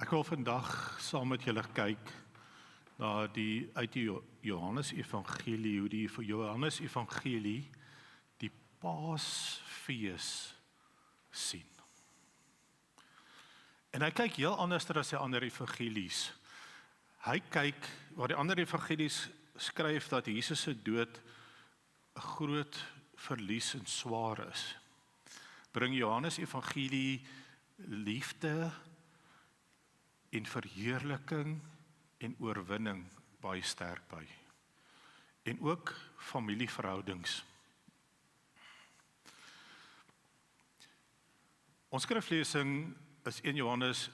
Ek wil vandag saam met julle kyk na uit die Johannes Evangelie, hoe die Johannes Evangelie die Paasfees sien. En hy kyk heel anders as die ander evangelies. Hy kyk, waar die ander evangelies skryf dat Jesus se dood 'n groot verlies en swaar is, bring Johannes Evangelie liefde en verheerliking en oorwinning baie sterk by. En ook familieverhoudings. Ons skriflesing is 1 Johannes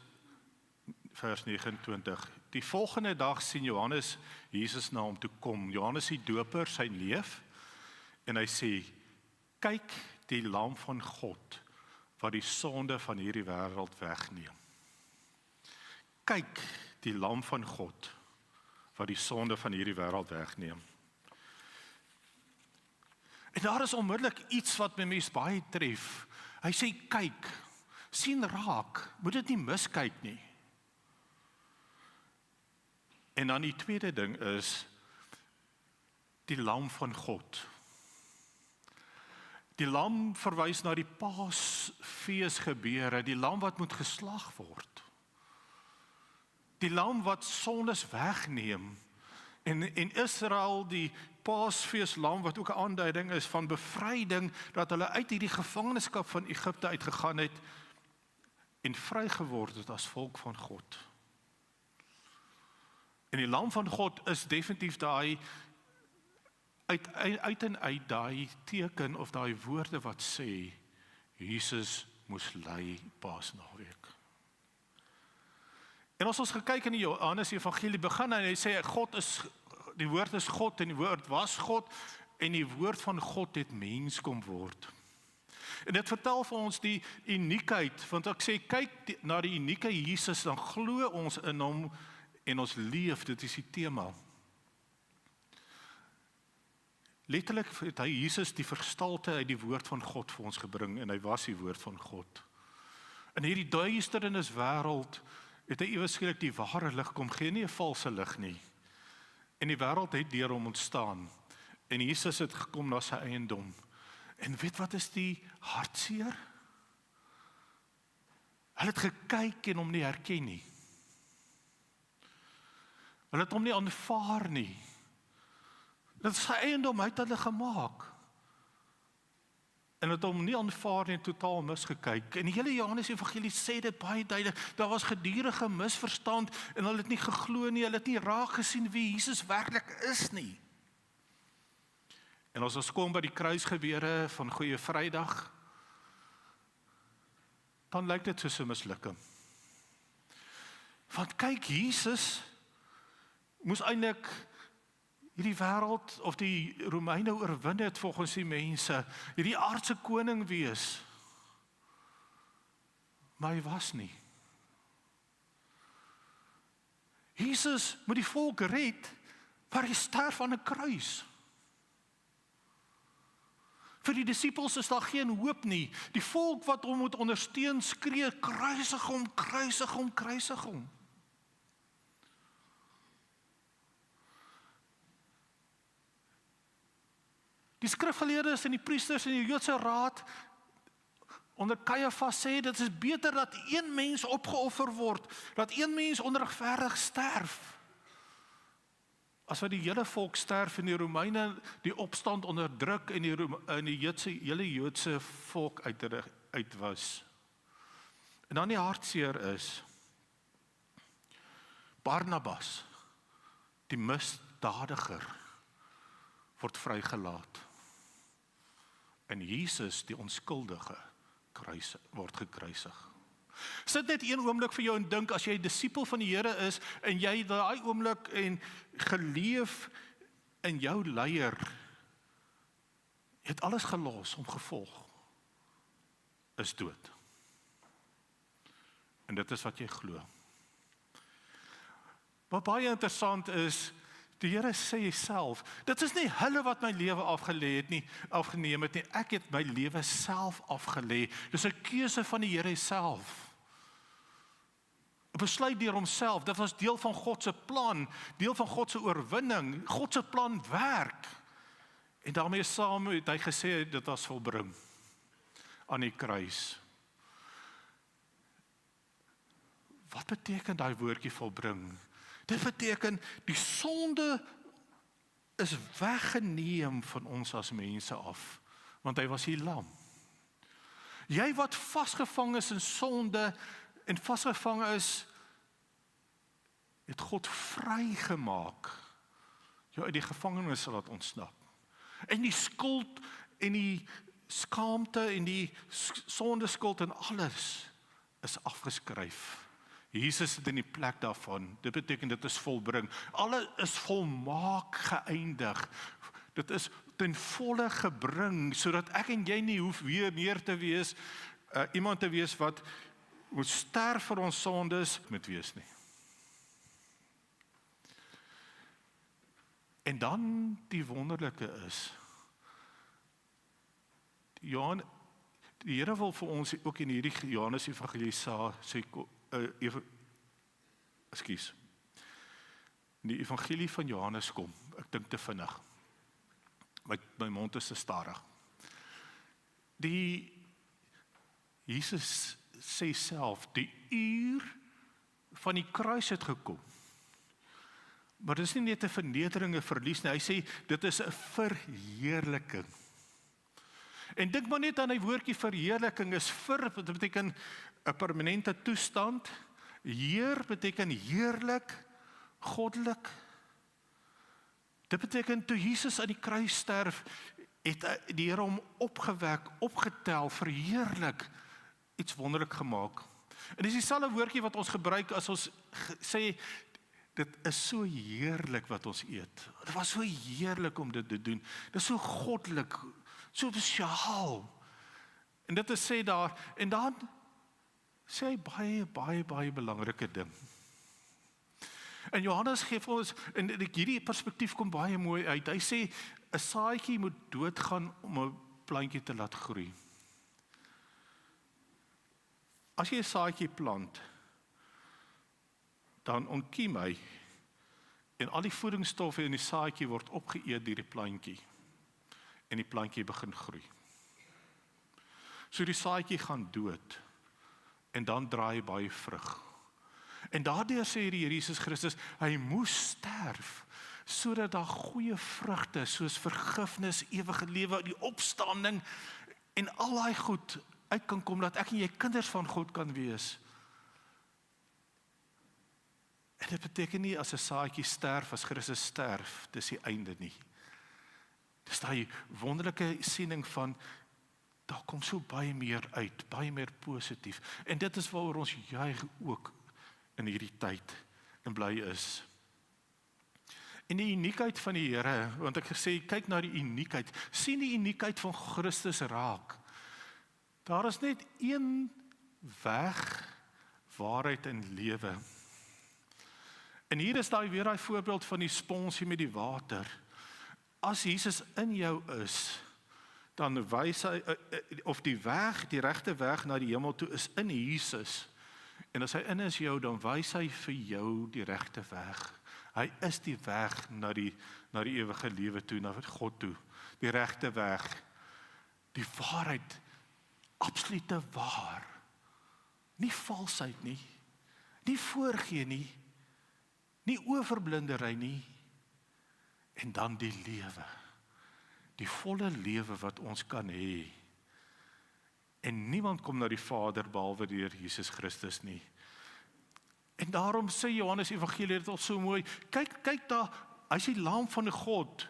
vers 29. Die volgende dag sien Johannes Jesus na hom toe kom. Johannes die doper, sy leef, en hy sê, kyk die lam van God, wat die sonde van hierdie wêreld wegneem. Kyk die lam van God, wat die sonde van hierdie wêreld wegneem. En daar is onmiddellik iets wat my mens baie tref. Hy sê, kyk, sien raak, moet dit nie miskyk nie. En dan die tweede ding is, die lam van God. Die lam verwys na die Paasfees gebeure, die lam wat moet geslag word. Die lam wat sondes wegneem. En Israel, die Paasfees lam, wat ook 'n aanduiding is van bevryding, dat hulle uit hierdie gevangenskap van Egipte uitgegaan het en vry geword het as volk van God. En die lam van God is definitief daai uit en uit daai teken of daai woorde wat sê Jesus moes ly Paasnaweek. En as ons gekyk in die Johannes Evangelie begin en hy sê God is, die woord is God en die woord was God en die woord van God het mens kom word. En dit vertel vir ons die uniekheid, want ek sê kyk na die unieke Jesus, dan glo ons in hom en ons leef, dit is die tema. Letterlik het hy Jesus die verstalte uit die woord van God vir ons gebring en hy was die woord van God. In hierdie duisternis wêreld het hy ewe skielik die ware lig kom gee, nie 'n valse lig nie. En die wêreld het deur hom ontstaan. En Jesus het gekom na sy eiendom. En weet wat is die hartseer? Hulle het gekyk en hom nie herken nie. Hulle het hom nie aanvaar nie. Dit is sy eiendom, hy het hulle gemaak. En het hom nie aanvaar nie, totaal misgekyk. En die hele Johannes Evangelie sê dit baie duidelik, daar was gedurende misverstand en hulle het nie geglo nie, hulle het nie raak gesien wie Jesus werklik is nie. En as ons kom by die kruisgebeure van Goeie Vrydag, dan lyk dit soos 'n mislukking. Want kyk, Jesus moes eintlik hierdie wêreld of die Romeine oorwin het volgens die mense, hierdie aardse koning wees. Maar hy was nie. Jesus moet die volk red, maar hy sterf aan 'n kruis. Vir die disippels is daar geen hoop nie. Die volk wat hom moet ondersteun skree, kruisig hom, kruisig hom, kruisig hom. Die skrifgeleerdes en die priesters en die Joodse raad onder Kajafas sê, dit is beter dat een mens opgeoffer word, dat een mens onregverdig sterf, as wat die hele volk sterf en die Romeine die opstand onderdruk en die hele Joodse volk uit was. En dan die hartseer is, Barnabas, die misdadiger, word vrygelaat. En Jesus, die onskuldige, word gekruisig. Sit net een oomblik vir jou en dink, as jy 'n disipel van die Here is, en jy daai oomblik en geleef in jou leier, jy het alles gelos om gevolg, is dood. En dit is wat jy glo. Wat baie interessant is, die Here sê self, dit is nie hulle wat my lewe afgeneem het nie, ek het my lewe self afgelê. Dis 'n keuse van die Here self. besluit deur homself. Dit was deel van God se plan, deel van God se oorwinning. God se plan werk. En daarmee saam het hy gesê, dit was volbring aan die kruis. Wat beteken daai woordjie volbring? Dit beteken, die sonde is weggeneem van ons as mense af, want hy was die lam. Jy wat vasgevang is in sonde, en vasgevang is, het God vrygemaak, jou uit die gevangenis laat ontsnap. En die skuld, en die skaamte, en die sondeskuld, en alles, is afgeskryf. Jesus het in die plek daarvan, dit beteken dit is volbring. Alles is volmaak geëindig. Dit is ten volle gebring, sodat ek en jy nie hoef weer meer te wees, iemand te wees wat moet sterf vir ons sondes, moet wees nie. En dan die wonderlike is, die Here wil vir ons ook in hierdie Johannes Evangelie sê, die Evangelie van Johannes kom, ek dink te vinnig, my mond is te stadig. Jesus sê self, die uur van die kruis het gekom. Maar dit is nie net 'n vernedering, 'n verlies nie, hy sê, dit is 'n verheerliking. En dink maar net aan die woordjie verheerliking, is dit beteken 'n permanente toestand, heer beteken heerlik, goddelik. Dit beteken, toe Jesus aan die kruis sterf, het die Here hom opgewek, opgetel, verheerlik, iets wonderlik gemaak. En dis dieselfde woordjie wat ons gebruik as ons sê, dit is so heerlik wat ons eet. Dit was so heerlik om dit te doen. Dit is so goddelik, so spesiaal. En dit is sê daar, en dan sê hy baie belangrike ding. En Johannes gee vir ons, en hierdie perspektief kom baie mooi uit. Hy sê, 'n saadjie moet doodgaan om 'n plantjie te laat groei. As jy 'n saadjie plant, dan ontkiem hy, en al die voedingsstowwe in die saadjie word opgeëet deur die plantjie, en die plantjie begin groei. So die saadjie gaan dood, en dan draai hy baie vrug. En daardeur sê die Here Jesus Christus, hy moes sterf, sodat daar goeie vrugte, soos vergifnis, ewige lewe, die opstanding, en al daai goed uit kan kom, dat ek en jy kinders van God kan wees. En dit beteken nie as 'n saadjie sterf, as Christus sterf, dis die einde nie. Dis daai wonderlike siening van, daar kom so baie meer uit, baie meer positief. En dit is waaroor ons juig ook in hierdie tyd en bly is. En die uniekheid van die Here, want ek gesê, kyk na die uniekheid, sien die uniekheid van Christus raak. Daar is net een weg, waarheid en lewe. En hier is daai weer daai voorbeeld van die sponsie met die water. As Jesus in jou is, dan wys hy, of die weg, die regte weg na die hemel toe is in Jesus. En as hy in is jou, dan wys hy vir jou die regte weg. Hy is die weg na die ewige lewe toe, na God toe. Die regte weg. Die waarheid, absolute waar. Nie valsheid nie. Nie voorgee nie. Nie oorverblindery nie. En dan die lewe. Die volle lewe wat ons kan hê. En niemand kom na die Vader behalwe deur Jesus Christus nie. En daarom sê Johannes Evangelie dit al so mooi, kyk daar, hy is die lam van God,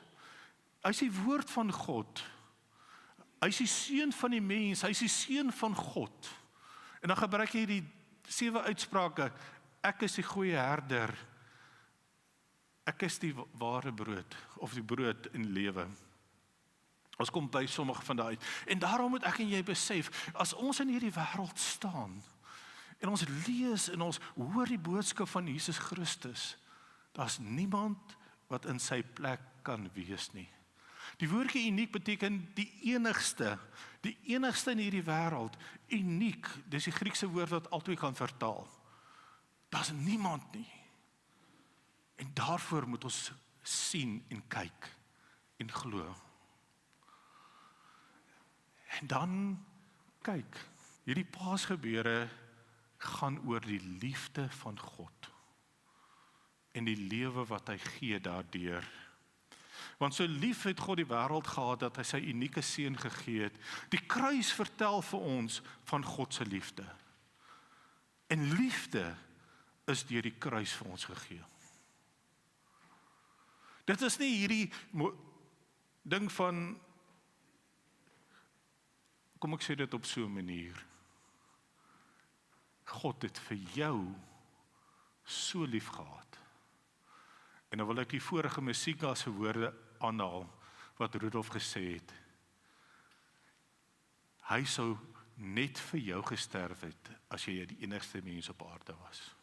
hy is die woord van God, hy is die seun van die mens, hy is die seun van God. En dan gebruik hy die 7 uitsprake, ek is die goeie herder, ek is die ware brood, of die brood in lewe. Ons kom by sommige van daai uit. En daarom moet ek en jy besef, as ons in hierdie wêreld staan, en ons lees en ons hoor die boodskap van Jesus Christus, daar's niemand wat in sy plek kan wees nie. Die woordjie uniek beteken die enigste in hierdie wêreld, uniek, dis die Griekse woord wat altyd kan vertaal. Daar's niemand nie. En daarvoor moet ons sien en kyk en glo. En dan kyk, hierdie Paasgebeure gaan oor die liefde van God en die lewe wat hy gee daardeur. Want so lief het God die wêreld gehad dat hy sy unieke seun gegee het. Die kruis vertel vir ons van God se liefde. En liefde is deur die kruis vir ons gegee. Dit is nie hierdie ding van, kom ek sê dit op so 'n manier. God het vir jou so lief gehad. En dan wil ek die vorige musieka se woorde aanhaal, wat Rudolf gesê het. Hy sou net vir jou gesterf het, as jy die enigste mens op aarde was.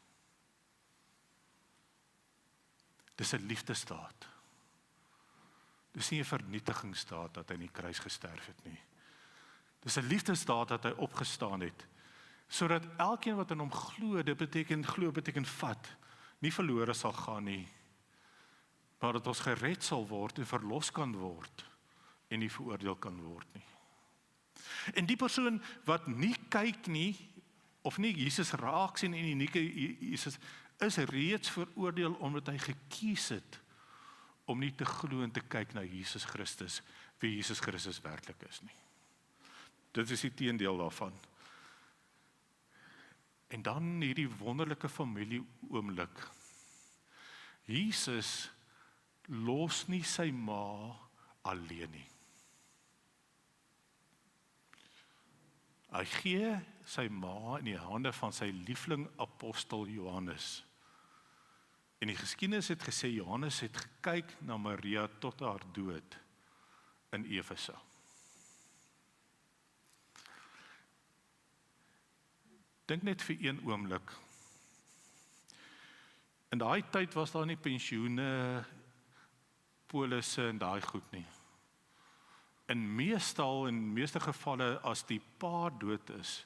Dis 'n liefdesdaad. Dis nie 'n vernietigingsdaad dat hy in die kruis gesterf het nie. Dis 'n liefdesdaad dat hy opgestaan het, sodat elkeen wat in hom glo, dit beteken glo beteken vat, nie verlore sal gaan nie, maar dat ons gered sal word en verlos kan word en nie veroordeel kan word nie. En die persoon wat nie kyk nie, of nie Jesus raak sien en unieke Jesus, is reeds veroordeel omdat hy gekies het om nie te glo en te kyk na Jesus Christus, wie Jesus Christus werklik is nie. Dit is die teendeel daarvan. En dan hierdie wonderlike familie oomblik. Jesus los nie sy ma alleen nie. Hy gee sy ma in die hande van sy liefling apostel Johannes. En die geskiedenis het gesê, Johannes het gekyk na Maria tot haar dood in Efese. Dink net vir een oomblik. In daai tyd was daar nie pensioene, polisse en daai goed nie. In meeste gevalle, as die pa dood is,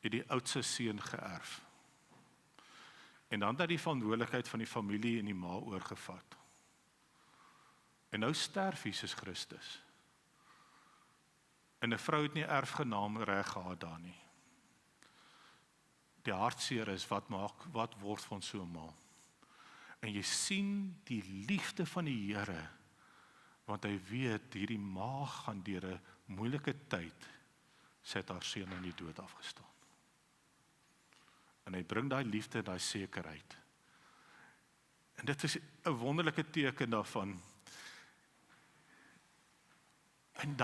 het die oudste seun geërf. En dan het die verantwoordelikheid van die familie en die ma oorgevat. En nou sterf Jesus Christus. En 'n vrou het nie erfgenaam reg gehad daar nie. Die hartseer is, wat word van so 'n ma? En jy sien die liefde van die Here, want hy weet, hierdie ma gaan deur 'n moeilike tyd, sy het haar seun aan die dood afgestaan. En hy bring daai liefde en daai sekerheid. En dit is 'n wonderlike teken daarvan. En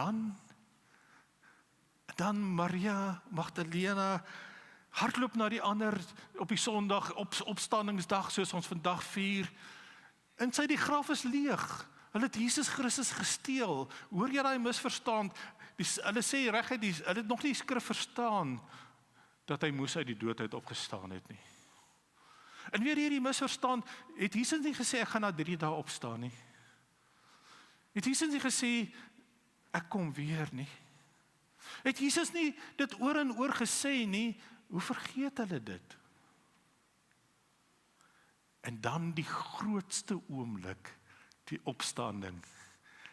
dan Maria Magdalena hardloop na die ander op die Sondag, op opstandingsdag, soos ons vandag vier. En sy die graf is leeg. Hulle het Jesus Christus gesteel. Hoor jy daai misverstand? Hulle sê reguit, hulle het nog nie die skrif verstaan dat hy moes uit die dood uit opgestaan het nie. En weer hierdie misverstand, het Jesus nie gesê ek gaan na 3 dae opstaan nie. Het Jesus nie gesê ek kom weer nie. Het Jesus nie dit oor en oor gesê nie, hoe vergeet hulle dit? En dan die grootste oomblik, die opstanding,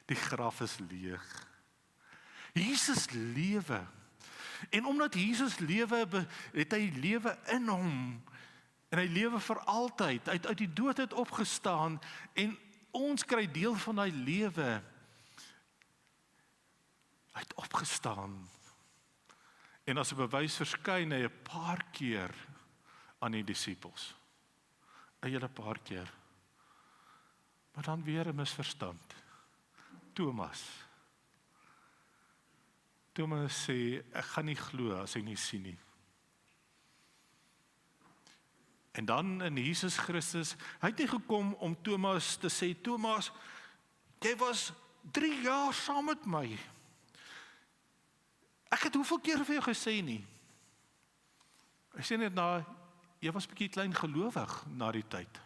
die graf is leeg. Jesus lewe. En omdat Jesus lewe, het hy lewe in hom. En hy lewe vir altyd. Hy het uit die dood uit opgestaan. En ons kry deel van hy lewe. Hy het opgestaan. En as 'n bewys verskyn hy 'n paar keer aan die disippels. 'n hele paar keer. Maar dan weer 'n misverstand. Thomas sê, ek gaan nie glo as ek nie sien nie. En dan in Jesus Christus, hy het nie gekom om Thomas te sê, Thomas, jy was 3 jaar saam met my. Ek het hoeveel keer vir jou gesê nie. Hy sê net jy was bietjie klein gelowig na die tyd.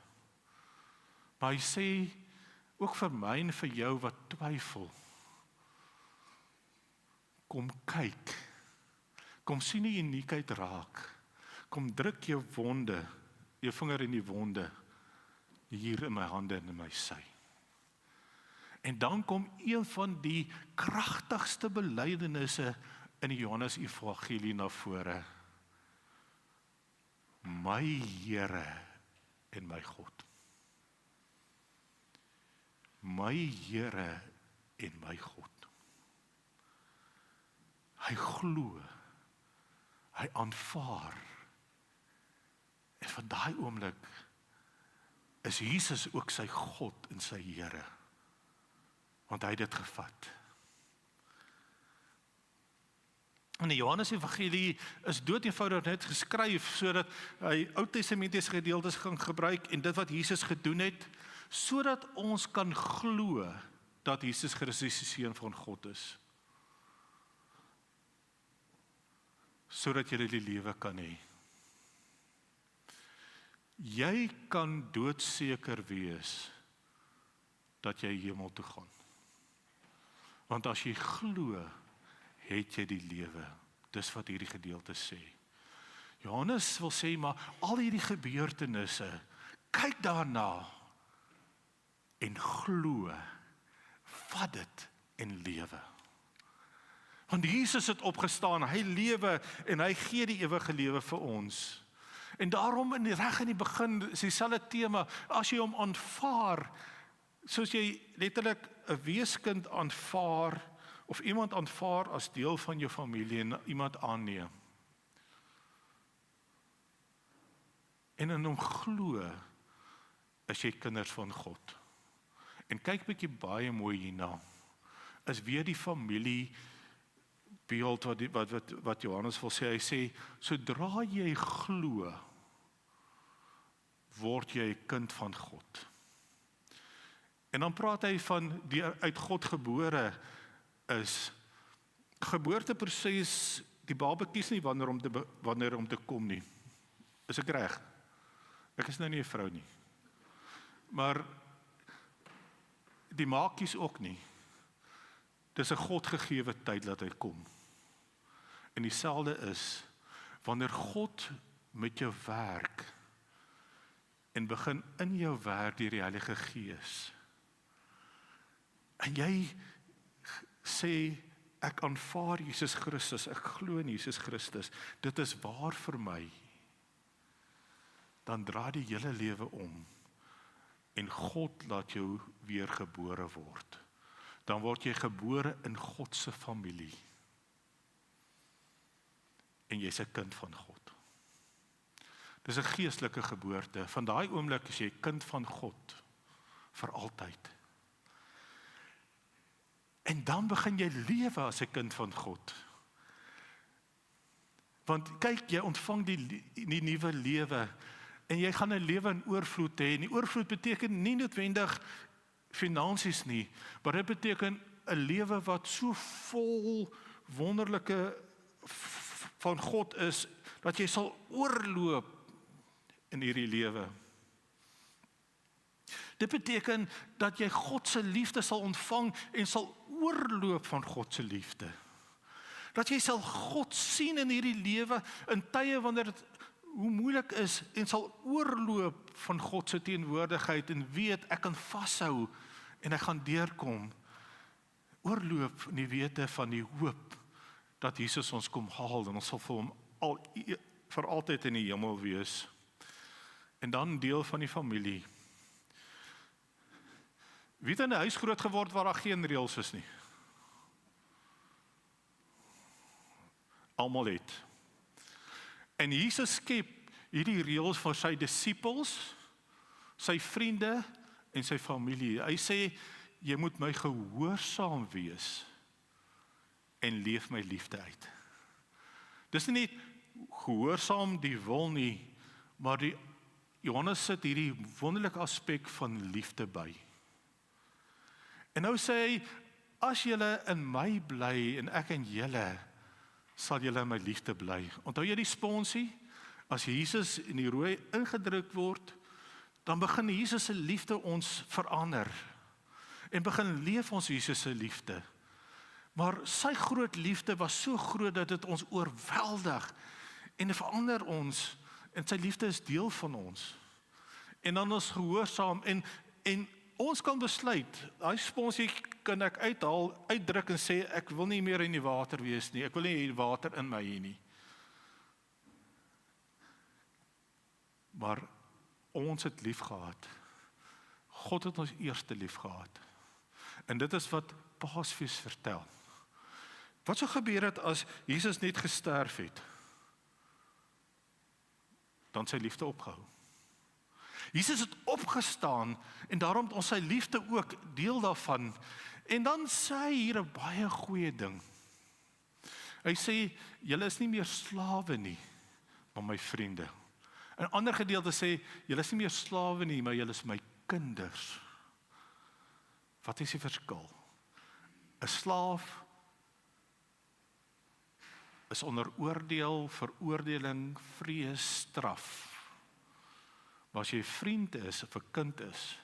Maar hy sê, ook vir my en vir jou wat twyfel, kom kyk, kom sien die uniekheid raak, kom druk jou wonde, jou vinger in die wonde, hier in my hande en in my sy. En dan kom een van die kragtigste belydenisse in die Johannes Evangelie na vore. My Here en my God. My Here en my God. Hy glo, hy aanvaar. En van daai oomblik is Jesus ook sy God en sy Here. Want hy het dit gevat. En die Johannes Evangelie is doodeenvoudig net geskryf sodat hy Ou Testamentiese gedeeltes gaan gebruik en dit wat Jesus gedoen het, sodat ons kan glo dat Jesus Christus die Seun van God is. Sodat jy die lewe kan hê. Jy kan doodseker wees dat jy hemel toe gaan. Want as jy glo, het jy die lewe. Dis wat hierdie gedeelte sê. Johannes wil sê, maar al hierdie gebeurtenisse, kyk daarna en glo, vat dit en lewe. Want Jesus het opgestaan, hy lewe en hy gee die ewige lewe vir ons. En daarom reg in die begin is dieselfde tema, as jy hom aanvaar, soos jy letterlik 'n weeskind aanvaar, of iemand aanvaar as deel van jou familie en iemand aanneem. En in hom glo, is jy kinders van God. En kyk bietjie baie mooi hierna, is weer die familie beeld wat Johannes wil sê. Hy sê, sodra jy glo, word jy 'n kind van God. En dan praat hy van die uit God gebore is. Geboorteproses, die baba kies nie wanneer om te kom nie. Is ek reg? Ek is nou nie 'n vrou nie. Maar die ma kies ook nie. Dis 'n God gegewe tyd dat hy kom. En dieselfde is, wanneer God met jou werk, en begin in jou werk deur die Heilige Gees, en jy sê, ek aanvaar Jesus Christus, ek glo in Jesus Christus, dit is waar vir my, dan draai die hele lewe om, en God laat jou weer gebore word. Dan word jy gebore in God se familie, en jy's 'n kind van God. Dis 'n geestelike geboorte. Van daai oomblik is jy kind van God vir altyd. En dan begin jy lewe as 'n kind van God. Want kyk, jy ontvang die nuwe lewe en jy gaan 'n lewe in oorvloed hê. En die oorvloed beteken nie noodwendig finansies nie, maar dit beteken 'n lewe wat so vol wonderlike van God is, dat jy sal oorloop in hierdie lewe. Dit beteken dat jy God se liefde sal ontvang en sal oorloop van God se liefde. Dat jy sal God sien in hierdie lewe in tye wanneer dit hoe moeilik is en sal oorloop van God se teenwoordigheid en weet ek kan vashou en ek gaan deurkom. Oorloop in die wete van die hoop dat Jesus ons kom haal en ons sal vir hom vir altyd in die hemel wees. En dan deel van die familie. Wie het in 'n huis groot geword waar daar geen reëls is nie? Almal het. En Jesus skep hierdie reëls vir sy disippels, sy vriende en sy familie. Hy sê, jy moet my gehoorsaam wees en leef my liefde uit. Dis nie net gehoorsaam die wil nie, maar Johannes sit hierdie wonderlike aspek van liefde by. En nou sê hy, as julle in my bly en ek in julle, sal julle in my liefde bly. Onthou jy die sponsie? As Jesus in die rooi ingedruk word, dan begin Jesus se liefde ons verander. En begin leef ons Jesus se liefde. Maar sy groot liefde was so groot dat dit ons oorweldig en verander ons en sy liefde is deel van ons. En dan ons gehoorsaam en ons kan besluit, daai sponsie kan ek uitdruk en sê, ek wil nie meer in die water wees nie, ek wil nie die water in my hê nie. Maar ons het lief gehad. God het ons eerste lief gehad. En dit is wat Paasfees vertel. Wat sou gebeur het as Jesus net gesterf het? Dan sy liefde opgehou. Jesus het opgestaan en daarom het ons sy liefde ook deel daarvan. En dan sê hy hier 'n baie goeie ding. Hy sê, julle is nie meer slawe nie, maar my vriende. In 'n ander gedeelte sê, julle is nie meer slawe nie, maar julle is my kinders. Wat is die verskil? 'n Slaaf is onder oordeel, veroordeling, vrees, straf. Maar as jy 'n vriend is of 'n kind is,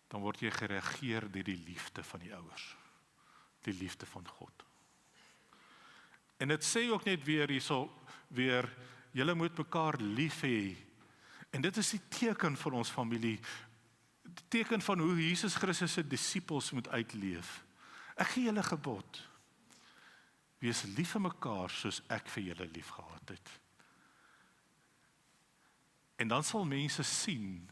dan word jy geregeer deur die liefde van die ouers. Die liefde van God. En dit sê ook net weer hierso, julle moet mekaar lief hê. En dit is die teken van ons familie. Die teken van hoe Jesus Christus se disippels moet uitleef. Ek gee julle gebod. Wees lief vir mekaar soos ek vir julle lief gehad het. En dan sal mense sien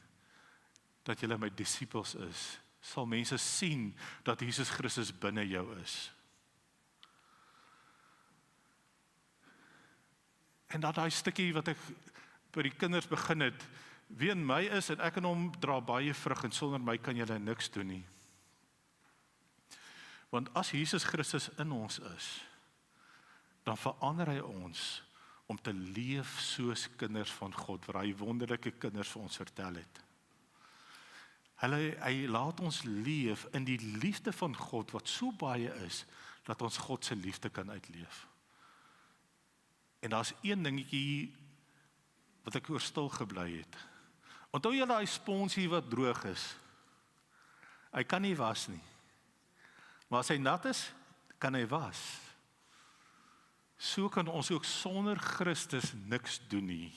dat julle my disippels is. Sal mense sien dat Jesus Christus binne jou is. En dat daai stukkie wat ek by die kinders begin het, wie in my is en ek en hom dra baie vrug en sonder my kan julle niks doen nie. Want as Jesus Christus in ons is, dan verander hy ons om te leef soos kinders van God, waar hy wonderlike kinders vir ons vertel het. Hy laat ons leef in die liefde van God, wat so baie is, dat ons God se liefde kan uitleef. En daar's een dingetjie wat ek oor stil gebly het. Onthou julle daai sponsie wat droog is? Hy kan nie was nie. Maar as hy nat is, kan hy was. So kan ons ook sonder Christus niks doen nie.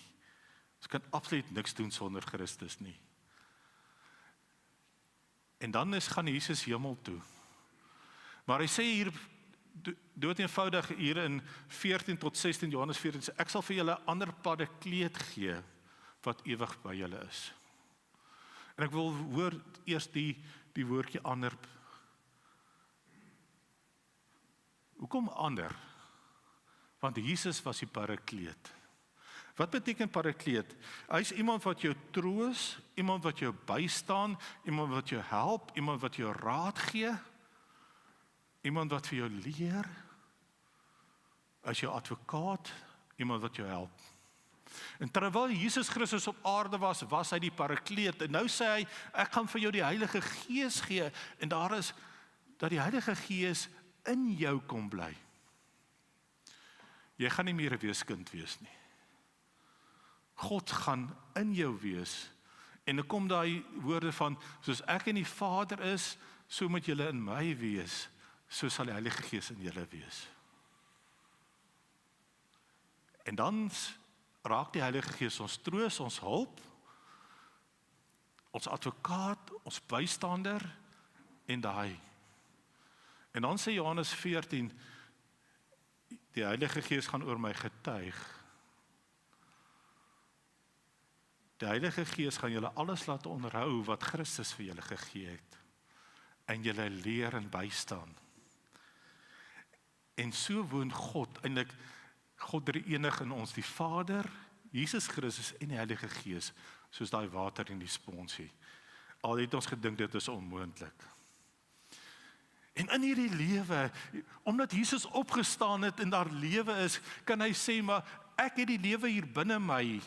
Ons kan absoluut niks doen sonder Christus nie. En dan gaan Jesus hemel toe. Maar hy sê hier, dood eenvoudig hier in 14 tot 16 Johannes 14, sê, ek sal vir julle 'n ander parakleet gee, wat ewig by julle is. En ek wil hoor eers die woordjie ander. Hoekom ander? Want Jesus was die parakleet. Wat beteken parakleet? Hy is iemand wat jou troos, iemand wat jou bystaan, iemand wat jou help, iemand wat jou raad gee, iemand wat vir jou leer, as jou advokaat, iemand wat jou help. En terwyl Jesus Christus op aarde was hy die parakleet, en nou sê hy, ek gaan vir jou die Heilige Gees gee, en daar is, dat die Heilige Gees in jou kom bly. Jy gaan nie meer 'n weeskind wees nie. God gaan in jou wees, en dan kom daai woorde van, soos ek in die Vader is, so moet julle in my wees, so sal die Heilige Gees in julle wees. En dan raak die Heilige Gees ons troos, ons hulp, ons advokaat, ons bystander, en daai. En dan sê Johannes 14, die Heilige Gees gaan oor my getuig. Die Heilige Gees gaan julle alles laat onderhou wat Christus vir julle gegee het. En julle leer en bystaan. En so woon God, eintlik God drie-enig in ons, die Vader, Jesus Christus en die Heilige Gees, soos daai water in die sponsie. Al het ons gedink dit is onmoontlik. En in hierdie lewe, omdat Jesus opgestaan het en daar lewe is, kan hy sê, maar ek het die lewe hier binne my.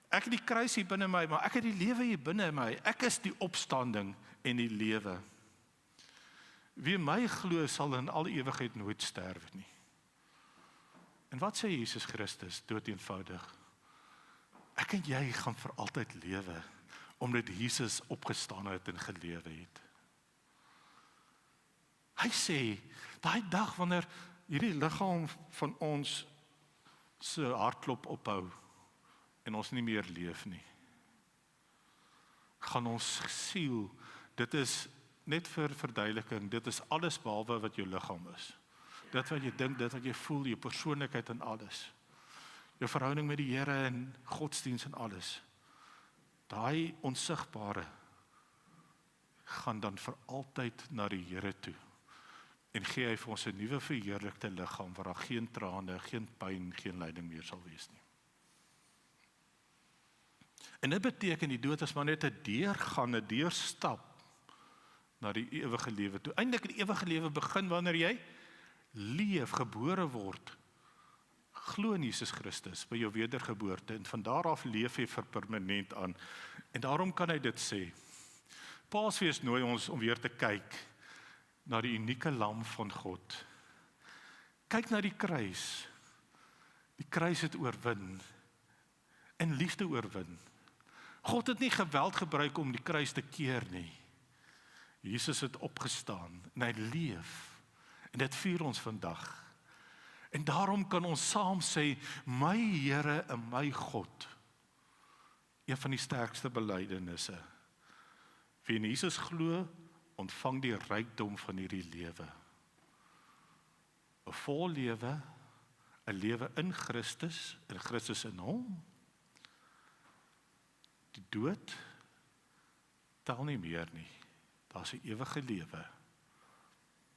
Ek het die kruis hier binne my, maar ek het die lewe hier binne my. Ek is die opstanding en die lewe. Wie my glo sal in alle ewigheid nooit sterwe nie. En wat sê Jesus Christus? Dood eenvoudig. Ek en jy gaan vir altyd lewe, omdat Jesus opgestaan het en gelewe het. Hy sê, daai dag wanneer hierdie liggaam van ons se hartklop ophou, en ons nie meer leef nie, gaan ons siel, dit is net vir verduideliking, dit is alles behalwe wat jou liggaam is. Dit wat jy dink, dit wat jy voel, jou persoonlikheid en alles. Jou verhouding met die Here en godsdiens en alles. Daai onsigbare gaan dan vir altyd na die Here toe. En gee hy vir ons 'n nuwe verheerlikte liggaam waar daar geen trane, geen pyn, geen lyding meer sal wees nie. En dit beteken die dood is maar net 'n deurgang, 'n deurstap na die ewige lewe toe. Eindelik die ewige lewe begin wanneer jy leef, gebore word, glo in Jesus Christus by jou wedergeboorte en van daar af leef jy vir permanent aan. En daarom kan hy dit sê. Paasfees nooi ons om weer te kyk na die unieke lam van God. Kyk na die kruis. Die kruis het oorwin en liefde oorwin. God het nie geweld gebruik om die kruis te keer nie. Jesus het opgestaan en hy leef. En dit vier ons vandag. En daarom kan ons saam sê, my Here en my God. Een van die sterkste belydenisse. Wie in Jesus glo, ontvang die rykdom van hierdie lewe. 'n Vol lewe, 'n lewe in Christus, en Christus in hom. Die dood tel nie meer nie. Daar's 'n ewige lewe